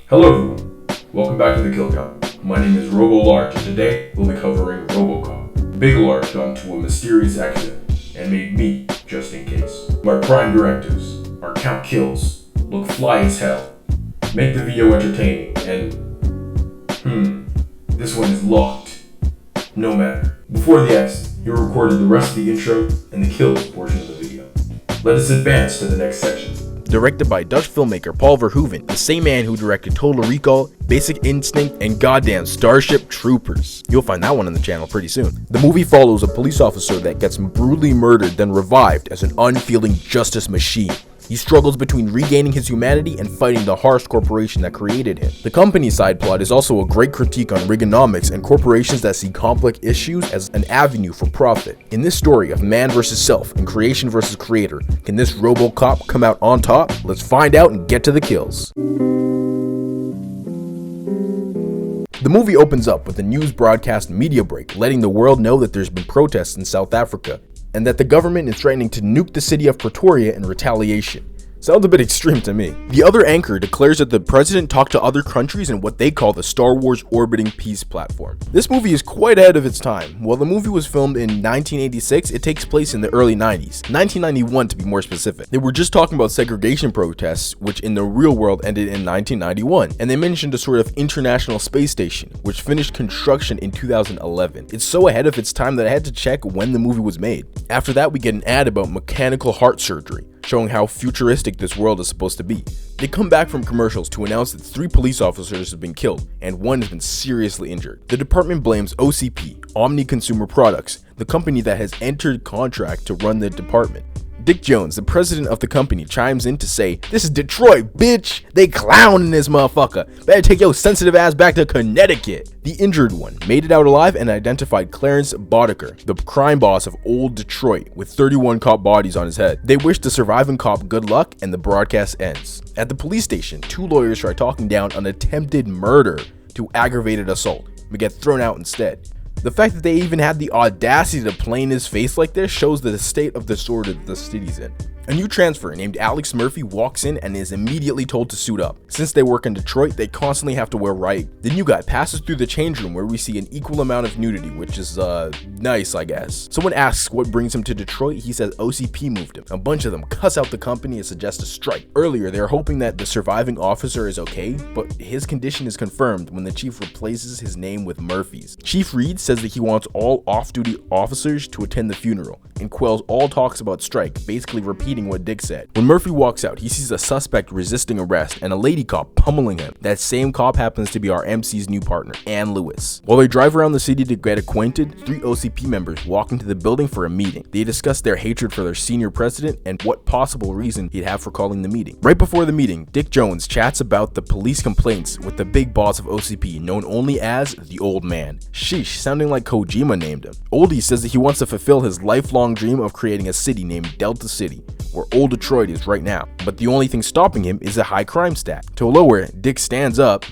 Hello everyone, welcome back to the Kill Count. My name is Robo Large and today we'll be covering Robocop. Big Large got into a mysterious accident and made me just in case. My prime directives are count kills, look fly as hell, make the video entertaining, and this one is locked. No matter. Before the exit, he recorded the rest of the intro and the kills portion of the video. Let us advance to the next section. Directed by Dutch filmmaker Paul Verhoeven, the same man who directed Total Recall, Basic Instinct, and goddamn Starship Troopers. You'll find that one on the channel pretty soon. The movie follows a police officer that gets brutally murdered then revived as an unfeeling justice machine. He struggles between regaining his humanity and fighting the harsh corporation that created him. The company side plot is also a great critique on Reaganomics and corporations that see complex issues as an avenue for profit. In this story of man versus self and creation versus creator, can this Robocop come out on top? Let's find out and get to the kills. The movie opens up with a news broadcast media break letting the world know that there's been protests in South Africa and that the government is threatening to nuke the city of Pretoria in retaliation. Sounds a bit extreme to me. The other anchor declares that the president talked to other countries in what they call the Star Wars orbiting peace platform. This movie is quite ahead of its time. While the movie was filmed in 1986, it takes place in the early 90s, 1991 to be more specific. They were just talking about segregation protests, which in the real world ended in 1991, and they mentioned a sort of international space station, which finished construction in 2011. It's so ahead of its time that I had to check when the movie was made. After that, we get an ad about mechanical heart surgery, showing how futuristic this world is supposed to be. They come back from commercials to announce that 3 police officers have been killed and 1 has been seriously injured. The department blames OCP, Omni Consumer Products, the company that has entered contract to run the department. Dick Jones, the president of the company, chimes in to say, "This is Detroit, bitch! They clowning this motherfucker! Better take your sensitive ass back to Connecticut!" The injured one made it out alive and identified Clarence Boddicker, the crime boss of old Detroit, with 31 cop bodies on his head. They wish the surviving cop good luck and the broadcast ends. At the police station, 2 lawyers try talking down an attempted murder to aggravated assault, but get thrown out instead. The fact that they even had the audacity to play in his face like this shows the state of disorder that the city's in. A new transfer named Alex Murphy walks in and is immediately told to suit up. Since they work in Detroit, they constantly have to wear white. The new guy passes through the change room where we see an equal amount of nudity, which is nice, I guess. Someone asks what brings him to Detroit. He says OCP moved him. A bunch of them cuss out the company and suggest a strike. Earlier, they are hoping that the surviving officer is okay, but his condition is confirmed when the chief replaces his name with Murphy's. Chief Reed says that he wants all off-duty officers to attend the funeral and quells all talks about strike, basically repeating what Dick said. When Murphy walks out, he sees a suspect resisting arrest and a lady cop pummeling him. That same cop happens to be our MC's new partner, Ann Lewis. While they drive around the city to get acquainted, 3 OCP members walk into the building for a meeting. They discuss their hatred for their senior president and what possible reason he'd have for calling the meeting. Right before the meeting, Dick Jones chats about the police complaints with the big boss of OCP, known only as the Old Man. Sheesh, sounding like Kojima named him. Oldie says that he wants to fulfill his lifelong dream of creating a city named Delta City, where old Detroit is right now, but the only thing stopping him is a high crime stat. To lower it, Dick stands up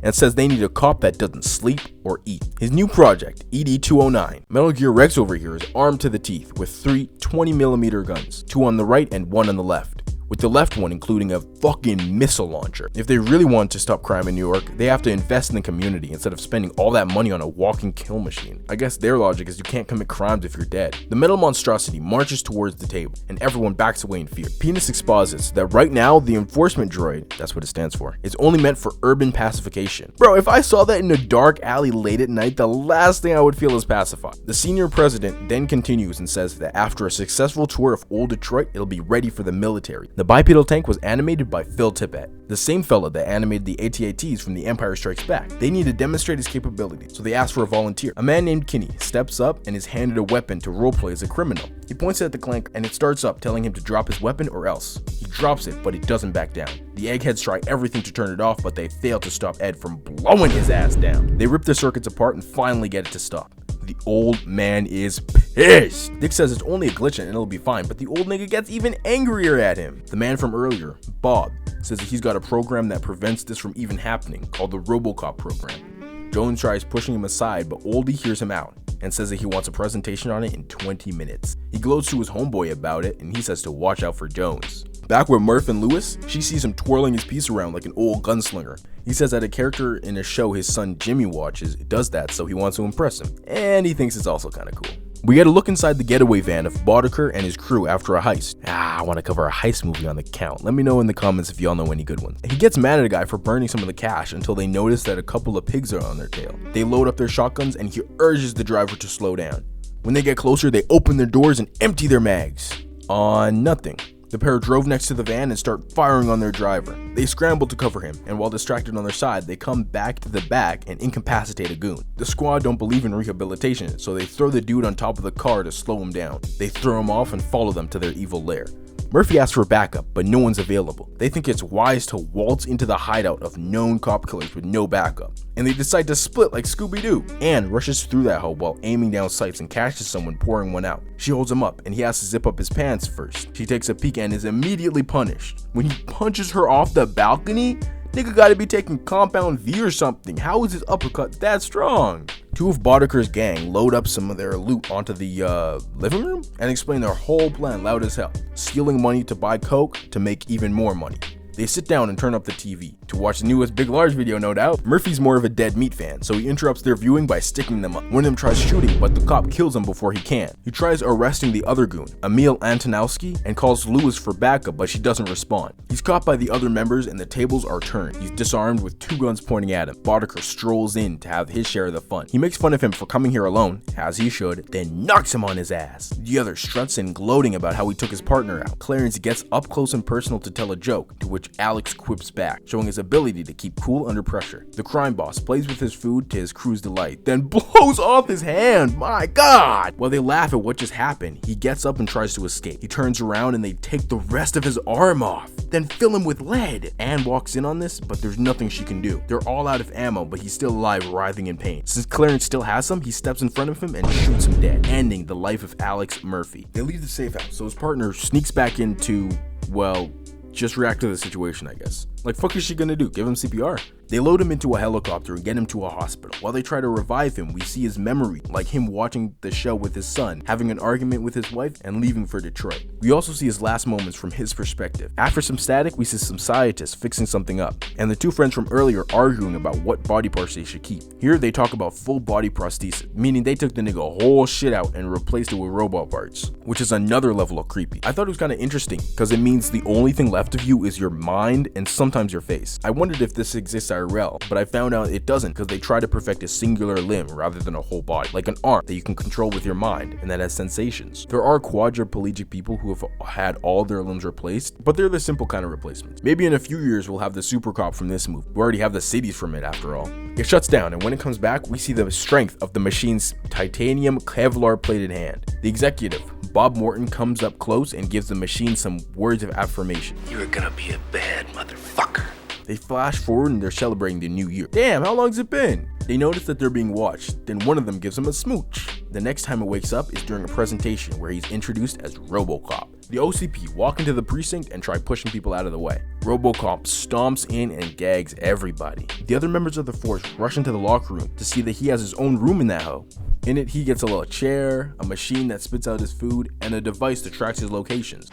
and says they need a cop that doesn't sleep or eat. His new project, ED-209, Metal Gear Rex over here is armed to the teeth with 3 20mm guns, 2 on the right and 1 on the left, with the left one including a fucking missile launcher. If they really want to stop crime in New York, they have to invest in the community instead of spending all that money on a walking kill machine. I guess their logic is you can't commit crimes if you're dead. The metal monstrosity marches towards the table, and everyone backs away in fear. Penis exposits that right now the enforcement droid, that's what it stands for, is only meant for urban pacification. Bro, if I saw that in a dark alley late at night, the last thing I would feel is pacified. The senior president then continues and says that after a successful tour of old Detroit, it'll be ready for the military. The bipedal tank was animated by Phil Tippett, the same fella that animated the AT-ATs from The Empire Strikes Back. They need to demonstrate his capabilities, so they ask for a volunteer. A man named Kinney steps up and is handed a weapon to roleplay as a criminal. He points it at the clank and it starts up, telling him to drop his weapon or else. He drops it, but it doesn't back down. The eggheads try everything to turn it off, but they fail to stop Ed from blowing his ass down. They rip the circuits apart and finally get it to stop. The old man is pissed. Dick says it's only a glitch and it'll be fine, but the old nigga gets even angrier at him. The man from earlier, Bob, says that he's got a program that prevents this from even happening, called the Robocop program. Jones tries pushing him aside, but Oldie hears him out and says that he wants a presentation on it in 20 minutes. He gloats to his homeboy about it and he says to watch out for Jones. Back with Murph and Lewis, she sees him twirling his piece around like an old gunslinger. He says that a character in a show his son Jimmy watches does that, so he wants to impress him, and he thinks it's also kind of cool. We get a look inside the getaway van of Boddicker and his crew after a heist. I want to cover a heist movie on the count. Let me know in the comments if y'all know any good ones. He gets mad at a guy for burning some of the cash until they notice that a couple of pigs are on their tail. They load up their shotguns and he urges the driver to slow down. When they get closer, they open their doors and empty their mags. On nothing. The pair drove next to the van and start firing on their driver. They scramble to cover him, and while distracted on their side, they come back to the back and incapacitate a goon. The squad don't believe in rehabilitation, so they throw the dude on top of the car to slow him down. They throw him off and follow them to their evil lair. Murphy asks for backup, but no one's available. They think it's wise to waltz into the hideout of known cop killers with no backup, and they decide to split like Scooby-Doo. Anne rushes through that hole while aiming down sights and catches someone pouring one out. She holds him up, and he has to zip up his pants first. She takes a peek and is immediately punished. When he punches her off the balcony, nigga gotta be taking compound V or something. How is his uppercut that strong? Two of Boddicker's gang load up some of their loot onto the living room and explain their whole plan loud as hell, stealing money to buy coke to make even more money. They sit down and turn up the TV to watch the newest Big Large video, no doubt. Murphy's more of a dead meat fan, so he interrupts their viewing by sticking them up. One of them tries shooting, but the cop kills him before he can. He tries arresting the other goon, Emil Antonowski, and calls Lewis for backup, but she doesn't respond. He's caught by the other members and the tables are turned. He's disarmed with two guns pointing at him. Boddicker strolls in to have his share of the fun. He makes fun of him for coming here alone, as he should, then knocks him on his ass. The other struts in, gloating about how he took his partner out. Clarence gets up close and personal to tell a joke, to which Alex quips back, showing his ability to keep cool under pressure. The crime boss plays with his food to his crew's delight, then blows off his hand. My God! While they laugh at what just happened, he gets up and tries to escape. He turns around and they take the rest of his arm off, then fill him with lead. Anne walks in on this, but there's nothing she can do. They're all out of ammo, but he's still alive, writhing in pain. Since Clarence still has some, he steps in front of him and shoots him dead, ending the life of Alex Murphy. They leave the safe house, so his partner sneaks back into, well, just react to the situation, I guess. Like, fuck is she gonna do? Give him CPR? They load him into a helicopter and get him to a hospital. While they try to revive him, we see his memory, like him watching the show with his son, having an argument with his wife, and leaving for Detroit. We also see his last moments from his perspective. After some static, we see some scientists fixing something up, and the two friends from earlier arguing about what body parts they should keep. Here they talk about full body prosthesis, meaning they took the nigga whole shit out and replaced it with robot parts, which is another level of creepy. I thought it was kind of interesting, because it means the only thing left of you is your mind and sometimes your face. I wondered if this exists IRL, but I found out it doesn't, because they try to perfect a singular limb rather than a whole body, like an arm that you can control with your mind and that has sensations. There are quadriplegic people who have had all their limbs replaced, but they're the simple kind of replacements. Maybe in a few years we'll have the super cop from this movie. We already have the cities from it after all. It shuts down, and when it comes back, we see the strength of the machine's titanium Kevlar plated hand. The executive, Bob Morton, comes up close and gives the machine some words of affirmation. You're gonna be a bad motherfucker. They flash forward and they're celebrating the new year. Damn, how long's it been? They notice that they're being watched, then one of them gives him a smooch. The next time it wakes up is during a presentation where he's introduced as Robocop. The OCP walk into the precinct and try pushing people out of the way. Robocop stomps in and gags everybody. The other members of the force rush into the locker room to see that he has his own room in that hoe. In it, he gets a little chair, a machine that spits out his food, and a device that tracks his locations.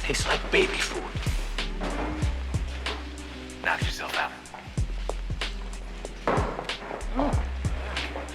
Tastes like baby food. Knock yourself out.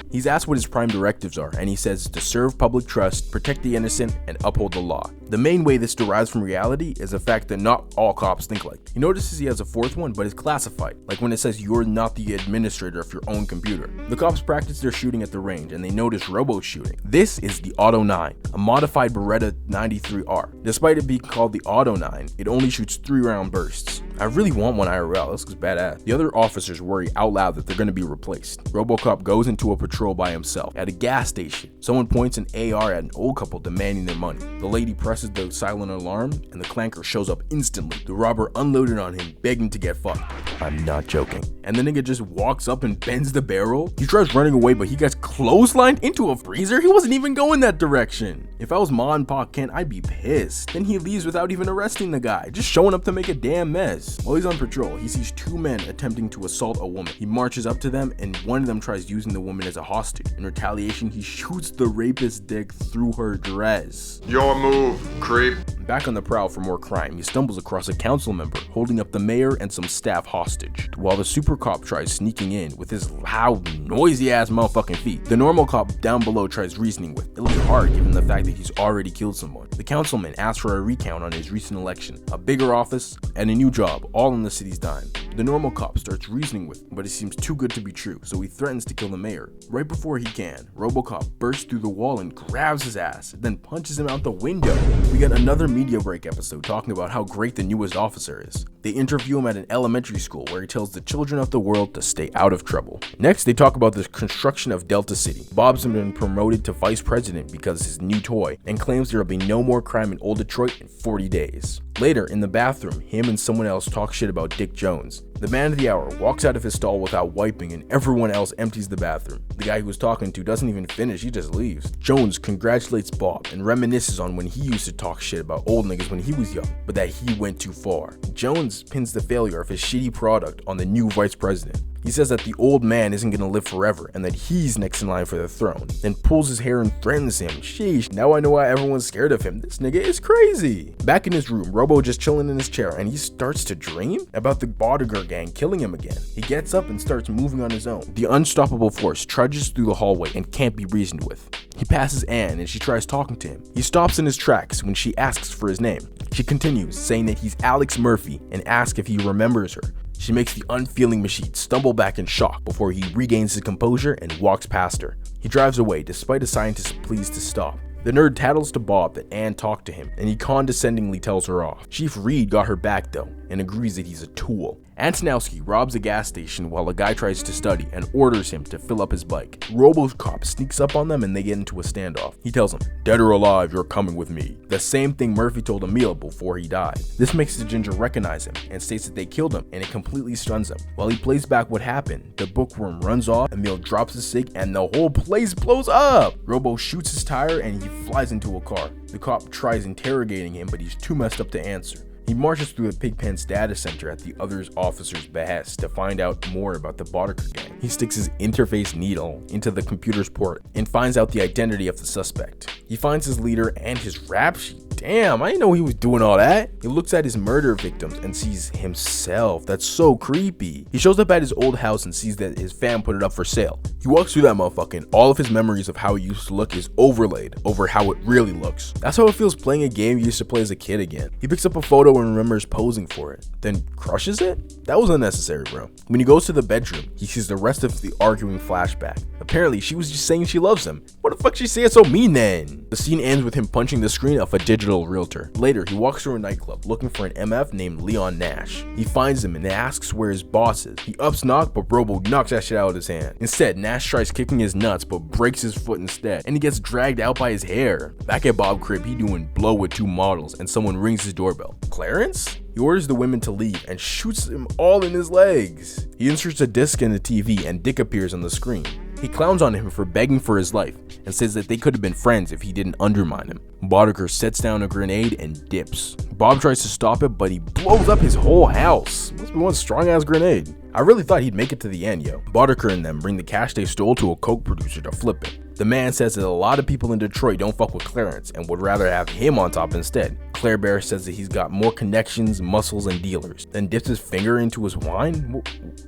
He's asked what his prime directives are, and he says to serve public trust, protect the innocent, and uphold the law. The main way this derives from reality is the fact that not all cops think like. He notices he has a fourth one, but it's classified, like when it says you're not the administrator of your own computer. The cops practice their shooting at the range, and they notice robo shooting. This is the Auto 9, a modified Beretta 93R. Despite it being called the Auto 9, it only shoots 3-round bursts. I really want one IRL, this looks badass. The other officers worry out loud that they're gonna be replaced. Robocop goes into a patrol by himself. At a gas station, someone points an AR at an old couple demanding their money. The lady presses the silent alarm and the clanker shows up instantly. The robber unloaded on him, begging to get fucked. I'm not joking. And the nigga just walks up and bends the barrel. He tries running away, but he gets clotheslined into a freezer? He wasn't even going that direction. If I was Ma and Pa Kent, I'd be pissed. Then he leaves without even arresting the guy, just showing up to make a damn mess. is. While he's on patrol, he sees two men attempting to assault a woman. He marches up to them, and one of them tries using the woman as a hostage. In retaliation, he shoots the rapist's dick through her dress. Your move, creep. Back on the prowl for more crime, he stumbles across a council member holding up the mayor and some staff hostage, while the super cop tries sneaking in with his loud, noisy ass motherfucking feet. The normal cop down below tries reasoning with, it'll be hard given the fact that he's already killed someone. The councilman asks for a recount on his recent election, a bigger office, and a new job, all on the city's dime. The normal cop starts reasoning with, but it seems too good to be true, so he threatens to kill the mayor. Right before he can, Robocop bursts through the wall and grabs his ass, then punches him out the window. We get another media break episode talking about how great the newest officer is. They interview him at an elementary school where he tells the children of the world to stay out of trouble. Next, they talk about the construction of Delta City. Bob's been promoted to vice president because of his new toy, and claims there will be no more crime in Old Detroit in 40 days. Later, in the bathroom, him and someone else talk shit about Dick Jones. The man of the hour walks out of his stall without wiping, and everyone else empties the bathroom. The guy he was talking to doesn't even finish, he just leaves. Jones congratulates Bob and reminisces on when he used to talk shit about old niggas when he was young, but that he went too far. Jones pins the failure of his shitty product on the new vice president. He says that the old man isn't gonna live forever and that he's next in line for the throne, then pulls his hair and threatens him. Sheesh, now I know why everyone's scared of him. This nigga is crazy. Back in his room, Robo just chilling in his chair and he starts to dream about the Boddicker gang killing him again. He gets up and starts moving on his own. The unstoppable force trudges through the hallway and can't be reasoned with. He passes Anne and she tries talking to him. He stops in his tracks when she asks for his name. She continues, saying that he's Alex Murphy and asks if he remembers her. She makes the unfeeling machine stumble back in shock before he regains his composure and walks past her. He drives away despite a scientist's pleas to stop. The nerd tattles to Bob that Anne talked to him, and he condescendingly tells her off. Chief Reed got her back though, and agrees that he's a tool. Antonowski robs a gas station while a guy tries to study and orders him to fill up his bike. Robocop sneaks up on them and they get into a standoff. He tells him, dead or alive, you're coming with me. The same thing Murphy told Emil before he died. This makes the ginger recognize him and states that they killed him, and it completely stuns him. While he plays back what happened, the bookworm runs off, Emil drops his cig, and the whole place blows up. Robo shoots his tire and he flies into a car. The cop tries interrogating him, but he's too messed up to answer. He marches through the Pigpen's data center at the other officer's behest to find out more about the Boddicker gang. He sticks his interface needle into the computer's port and finds out the identity of the suspect. He finds his leader and his rap sheet. Damn, I didn't know he was doing all that. He looks at his murder victims and sees himself. That's so creepy. He shows up at his old house and sees that his fam put it up for sale. He walks through that motherfucker and all of his memories of how it used to look is overlaid over how it really looks. That's how it feels playing a game you used to play as a kid again. He picks up a photo and remembers posing for it, then crushes it? That was unnecessary, bro. When he goes to the bedroom, he sees the rest of the arguing flashback. Apparently, she was just saying she loves him. What the fuck she saying so mean then? The scene ends with him punching the screen of a digital realtor. Later, he walks through a nightclub looking for an MF named Leon Nash. He finds him and asks where his boss is. He ups knock, but Robo knocks that shit out of his hand. Instead, Nash tries kicking his nuts, but breaks his foot instead, and he gets dragged out by his hair. Back at Bob crib, he doing blow with two models, and someone rings his doorbell. Clarence? He orders the women to leave and shoots them all in his legs. He inserts a disc in the TV and Dick appears on the screen. He clowns on him for begging for his life and says that they could have been friends if he didn't undermine him. Boddicker sets down a grenade and dips. Bob tries to stop it, but he blows up his whole house. Must be one strong ass grenade. I really thought he'd make it to the end, yo. Boddicker and them bring the cash they stole to a coke producer to flip it. The man says that a lot of people in Detroit don't fuck with Clarence and would rather have him on top instead. Claire Bear says that he's got more connections, muscles, and dealers, then dips his finger into his wine?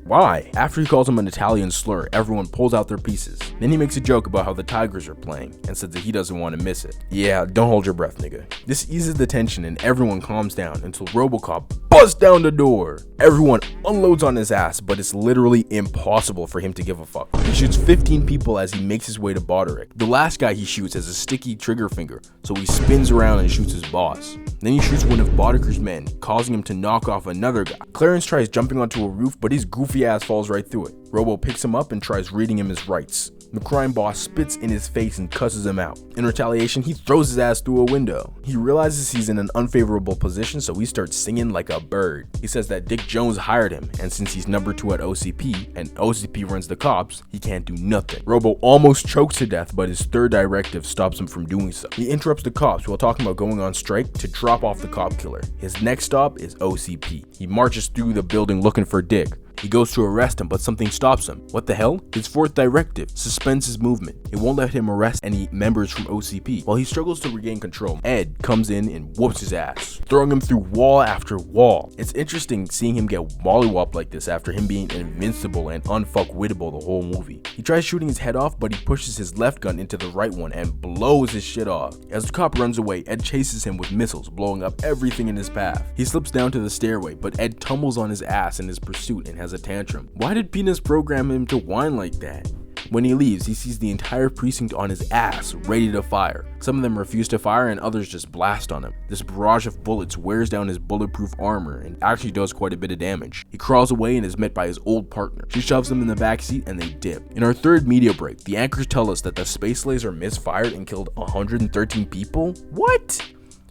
Why? After he calls him an Italian slur, everyone pulls out their pieces. Then he makes a joke about how the Tigers are playing and says that he doesn't want to miss it. Yeah, don't hold your breath, nigga. This eases the tension and everyone calms down until Robocop busts down the door. Everyone unloads on his ass, but it's literally impossible for him to give a fuck. He shoots 15 people as he makes his way to Boddicker. The last guy he shoots has a sticky trigger finger, so he spins around and shoots his boss. Then he shoots one of Boddicker's men, causing him to knock off another guy. Clarence tries jumping onto a roof, but his goofy ass falls right through it. Robo picks him up and tries reading him his rights. The crime boss spits in his face and cusses him out. In retaliation, he throws his ass through a window. He realizes he's in an unfavorable position, so he starts singing like a bird. He says that Dick Jones hired him, and since he's number 2 at OCP, and OCP runs the cops, he can't do nothing. Robo almost chokes to death, but his third directive stops him from doing so. He interrupts the cops while talking about going on strike to drop off the cop killer. His next stop is OCP. He marches through the building looking for Dick. He goes to arrest him, but something stops him. What the hell? His fourth directive suspends his movement. It won't let him arrest any members from OCP. While he struggles to regain control, Ed comes in and whoops his ass, throwing him through wall after wall. It's interesting seeing him get mollywopped like this after him being invincible and unfuckwittable the whole movie. He tries shooting his head off, but he pushes his left gun into the right one and blows his shit off. As the cop runs away, Ed chases him with missiles, blowing up everything in his path. He slips down to the stairway, but Ed tumbles on his ass in his pursuit and has a tantrum. Why did Penis program him to whine like that? When he leaves, he sees the entire precinct on his ass, ready to fire. Some of them refuse to fire and others just blast on him. This barrage of bullets wears down his bulletproof armor and actually does quite a bit of damage. He crawls away and is met by his old partner. She shoves him in the backseat and they dip. In our third media break, the anchors tell us that the space laser misfired and killed 113 people? What?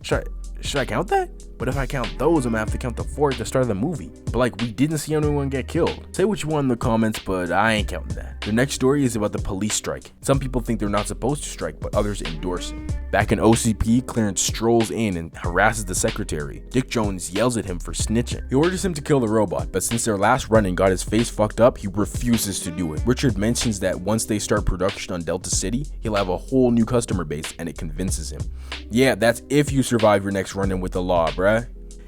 Should I count that? But if I count those, I'm gonna have to count the 4 at the start of the movie. But like, we didn't see anyone get killed. Say what you want in the comments, but I ain't counting that. The next story is about the police strike. Some people think they're not supposed to strike, but others endorse it. Back in OCP, Clarence strolls in and harasses the secretary. Dick Jones yells at him for snitching. He orders him to kill the robot, but since their last run-in got his face fucked up, he refuses to do it. Richard mentions that once they start production on Delta City, he'll have a whole new customer base, and it convinces him. Yeah, that's if you survive your next run-in with the law, bruh.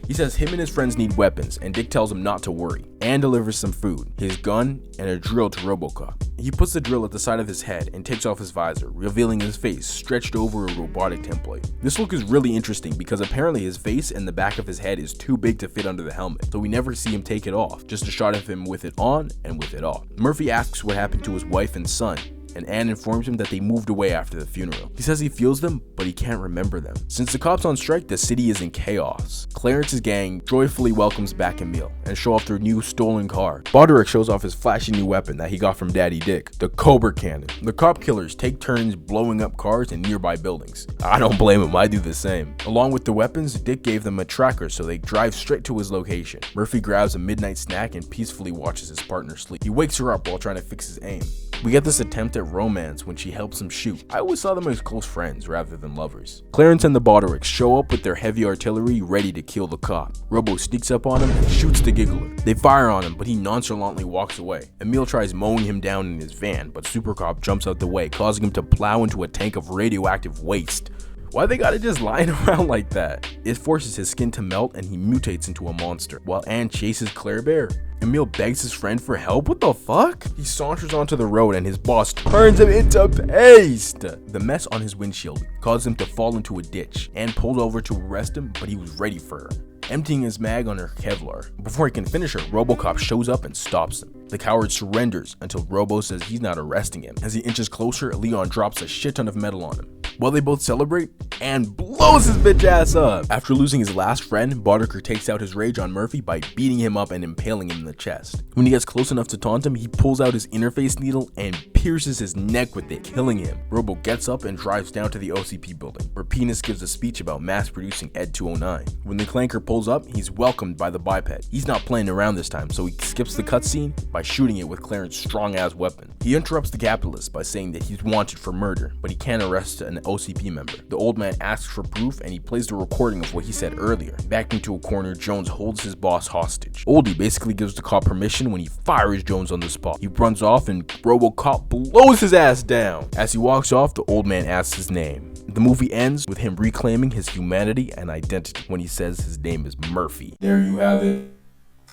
He says him and his friends need weapons, and Dick tells him not to worry, and delivers some food, his gun, and a drill to Robocop. He puts the drill at the side of his head and takes off his visor, revealing his face stretched over a robotic template. This look is really interesting because apparently his face and the back of his head is too big to fit under the helmet, so we never see him take it off, just a shot of him with it on and with it off. Murphy asks what happened to his wife and son, and Anne informs him that they moved away after the funeral. He says he feels them, but he can't remember them. Since the cops on strike, the city is in chaos. Clarence's gang joyfully welcomes back Emil and show off their new stolen car. Boddicker shows off his flashy new weapon that he got from Daddy Dick, the Cobra Cannon. The cop killers take turns blowing up cars in nearby buildings. I don't blame him, I do the same. Along with the weapons, Dick gave them a tracker so they drive straight to his location. Murphy grabs a midnight snack and peacefully watches his partner sleep. He wakes her up while trying to fix his aim. We get this attempt at romance when she helps him shoot. I always saw them as close friends rather than lovers. Clarence and the Boddicker show up with their heavy artillery ready to kill the cop. Robo sneaks up on him and shoots the giggler. They fire on him, but he nonchalantly walks away. Emil tries mowing him down in his van, but Super Cop jumps out the way, causing him to plow into a tank of radioactive waste. Why they gotta just lying around like that? It forces his skin to melt and he mutates into a monster, while Anne chases Claire Bear. Emil begs his friend for help? What the fuck? He saunters onto the road and his boss turns him into paste. The mess on his windshield caused him to fall into a ditch. Anne pulled over to arrest him, but he was ready for her, emptying his mag on her Kevlar. Before he can finish her, Robocop shows up and stops him. The coward surrenders until Robo says he's not arresting him. As he inches closer, Leon drops a shit ton of metal on him. While they both celebrate, Anne blows his bitch ass up. After losing his last friend, Boddicker takes out his rage on Murphy by beating him up and impaling him in the chest. When he gets close enough to taunt him, he pulls out his interface needle and pierces his neck with it, killing him. Robo gets up and drives down to the OCP building, where Penis gives a speech about mass producing Ed 209. When the clanker pulls up, he's welcomed by the biped. He's not playing around this time, so he skips the cutscene by shooting it with Clarence's strong-ass weapon. He interrupts the capitalist by saying that he's wanted for murder, but he can't arrest an OCP member. The old man asks for proof and he plays the recording of what he said earlier. Backed into a corner, Jones holds his boss hostage. Oldie basically gives the cop permission when he fires Jones on the spot. He runs off and Robocop blows his ass down. As he walks off, the old man asks his name. The movie ends with him reclaiming his humanity and identity when he says his name is Murphy. There you have it.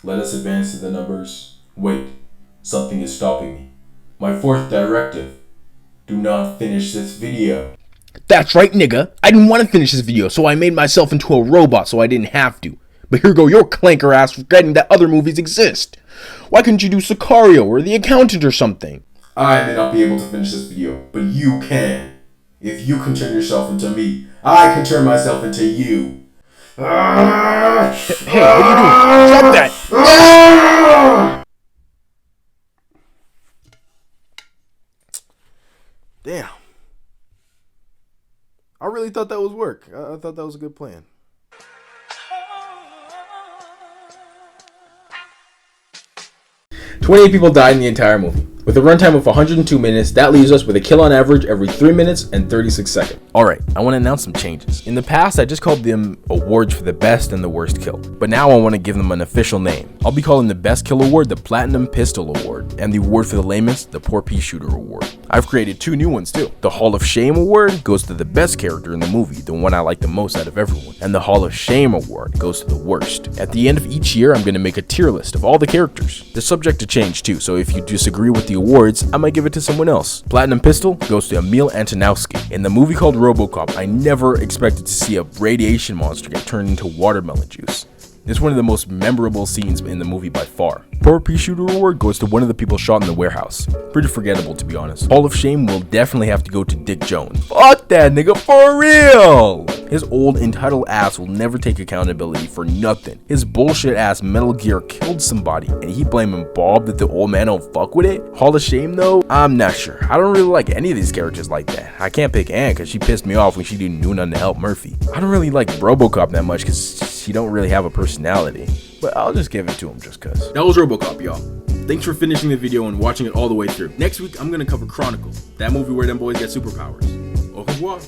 Let us advance to the numbers. Wait, something is stopping me. My fourth directive. Do not finish this video. That's right, nigga. I didn't want to finish this video, so I made myself into a robot so I didn't have to. But here go your clanker ass forgetting that other movies exist. Why couldn't you do Sicario or The Accountant or something? I may not be able to finish this video, but you can. If you can turn yourself into me, I can turn myself into you. Hey, what are you doing? Stop that! Damn. I really thought that was work. I thought that was a good plan. 28 people died in the entire movie. With a runtime of 102 minutes, that leaves us with a kill on average every 3 minutes and 36 seconds. Alright, I want to announce some changes. In the past, I just called them awards for the best and the worst kill. But now I want to give them an official name. I'll be calling the best kill award the Platinum Pistol Award, and the award for the lamest the Poor Pea Shooter Award. I've created 2 new ones too. The Hall of Shame Award goes to the best character in the movie, the one I like the most out of everyone. And the Hall of Shame Award goes to the worst. At the end of each year, I'm going to make a tier list of all the characters. They're subject to change too, so if you disagree with the awards, I might give it to someone else. Platinum Pistol goes to Emil Antonowski. In the movie called Robocop, I never expected to see a radiation monster get turned into watermelon juice. It's one of the most memorable scenes in the movie by far. Poor Pea Shooter Award goes to one of the people shot in the warehouse. Pretty forgettable, to be honest. Hall of Shame will definitely have to go to Dick Jones. Fuck that nigga, for real! His old entitled ass will never take accountability for nothing. His bullshit ass Metal Gear killed somebody, and he blaming Bob that the old man don't fuck with it? Hall of Shame though? I'm not sure. I don't really like any of these characters like that. I can't pick Ann because she pissed me off when she didn't do nothing to help Murphy. I don't really like Robocop that much because she don't really have a personality. But I'll just give it to him just cause. That was Robocop, y'all. Thanks for finishing the video and watching it all the way through. Next week, I'm gonna cover Chronicle, that movie where them boys get superpowers. Au revoir.